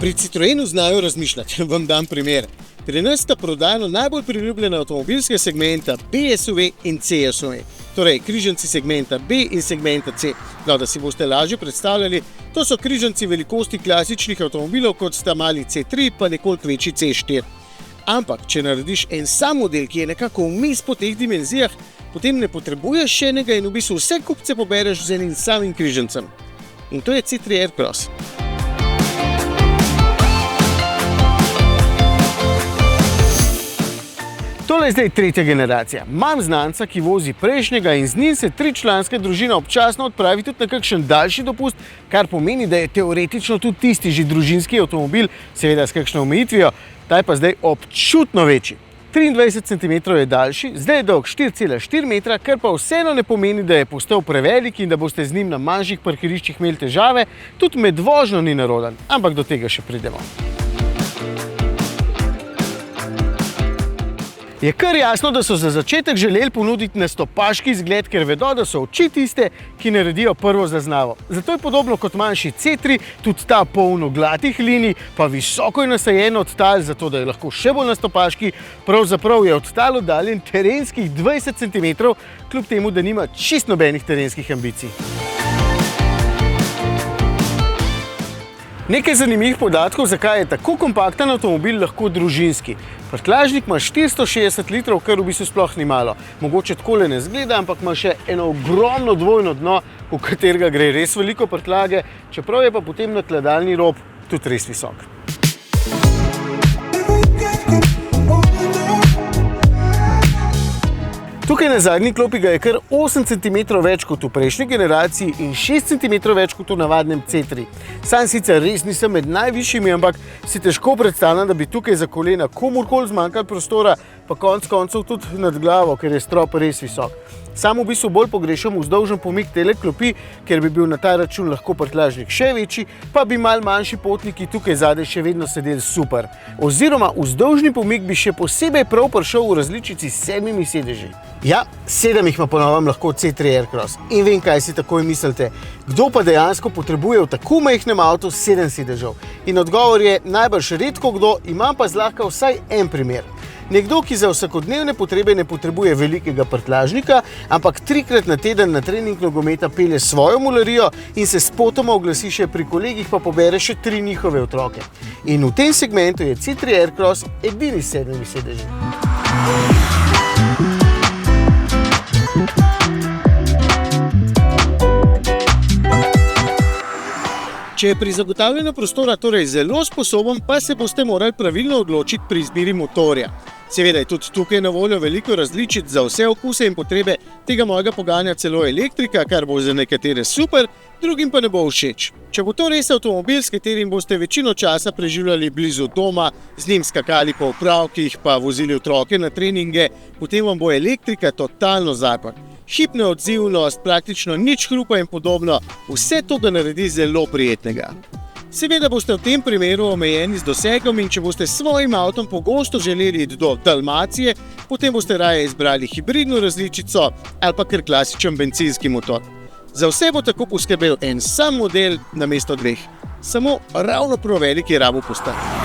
Pri Citroenu znajo razmišljati, vam dam primer. Pri nas sta prodajno najbolj priljubljena avtomobilska segmenta B SUV in C SUV. Torej, križanci segmenta B in segmenta C. No, da si boste lažje predstavljali, to so križanci velikosti klasičnih avtomobilov, kot sta mali C3 pa nekoliko večji C4. Ampak, če narediš en sam model, ki je nekako vmes po teh dimenzijah, potem ne potrebuješ še enega in v bistvu vse kupce pobereš z enim samim križancem. In to je C3 Aircross. Tole je zdaj tretja generacija. Imam znanca, ki vozi prejšnjega in z njim se tričlanska družina občasno odpravi tudi na kakšen daljši dopust, kar pomeni, da je teoretično tudi tisti že družinski avtomobil, seveda s kakšno omejitvijo, ta je pa zdaj občutno večji. 23 cm je daljši, zdaj je dolg 4,4 metra, kar pa vseeno ne pomeni, da je postal prevelik in da boste z njim na manjših parkiriščih imeli težave, tudi med vožnjo ni neroden, ampak do tega še pridemo. Je kar jasno, da so za začetek želeli ponuditi nastopaški izgled, ker vedo, da so oči tiste, ki naredijo prvo zaznavo. Zato je podobno kot manjši C3, tudi ta polno glatih linij, pa visoko je nasajen odtal, zato da je lahko še bolj nastopaški. Pravzaprav je odtal oddaljen terenskih 20 cm, kljub temu, da nima čisto nobenih terenskih ambicij. Nekaj zanimivih podatkov, zakaj je tako kompakten avtomobil lahko družinski. Prtljažnik ima 460 litrov, kar v bistvu sploh ni malo. Mogoče takole ne zgleda, ampak ima še eno ogromno dvojno dno, v katerega gre res veliko prtljage, čeprav je pa potem nakladalni rob tudi res visok. Tukaj na zadnji klopi ga je kar 8 cm več kot v prejšnji generaciji in 6 cm več kot v navadnem C3. Sam sicer res nisem med najvišjimi, ampak si težko predstavljam, da bi tukaj za kolena komurkoli zmanjkalo prostora, pa konec koncev tudi nad glavo, ker je strop res visok. Sam v bistvu bolj pogrešam vzdolžen pomik tele klopi, ker bi bil na ta račun lahko prtljažnik še večji, pa bi malo manjši potniki tukaj zadaj še vedno sedeli super. Oziroma vzdolžni pomik bi še posebej prav prišel v različici s 7 sedeži. Ja, 7 jih ima po novem lahko C3 Aircross. In vem, kaj si takoj mislite. Kdo pa dejansko potrebuje v tako majhnem avtu 7 sedežev? In odgovor je najbrž redko kdo, imam pa zlahka vsaj en primer. Nekdo, ki za vsakodnevne potrebe ne potrebuje velikega prtljažnika, ampak 3-krat na teden na trening nogometa pelje svojo mularijo in se spotoma oglasi še pri kolegih, pa pobere še 3 njihove otroke. In v tem segmentu je C3 Aircross edini s 7 sedeži. Če je pri zagotavljanju prostora torej zelo sposoben, pa se boste morali pravilno odločiti pri izbiri motorja. Seveda je tudi tukaj na voljo veliko različic za vse okuse in potrebe, tega mojega poganja celo elektrika, kar bo za nekatere super, drugim pa ne bo všeč. Če bo to res avtomobil, s katerim boste večino časa preživljali blizu doma, z njim skakali po opravkih, pa vozili otroke na treninge, potem vam bo elektrika totalno zakon. Hipna odzivnost, praktično nič hrupa in podobno, vse to ga naredi zelo prijetnega. Seveda boste v tem primeru omejeni z dosegom in če boste s svojim avtom pogosto želeli iti do Dalmacije, potem boste raje izbrali hibridno različico ali pa kar klasičen bencinski motor. Za vse bo tako poskrbel en sam model namesto 2. Samo ravno prav velik je rabil postati.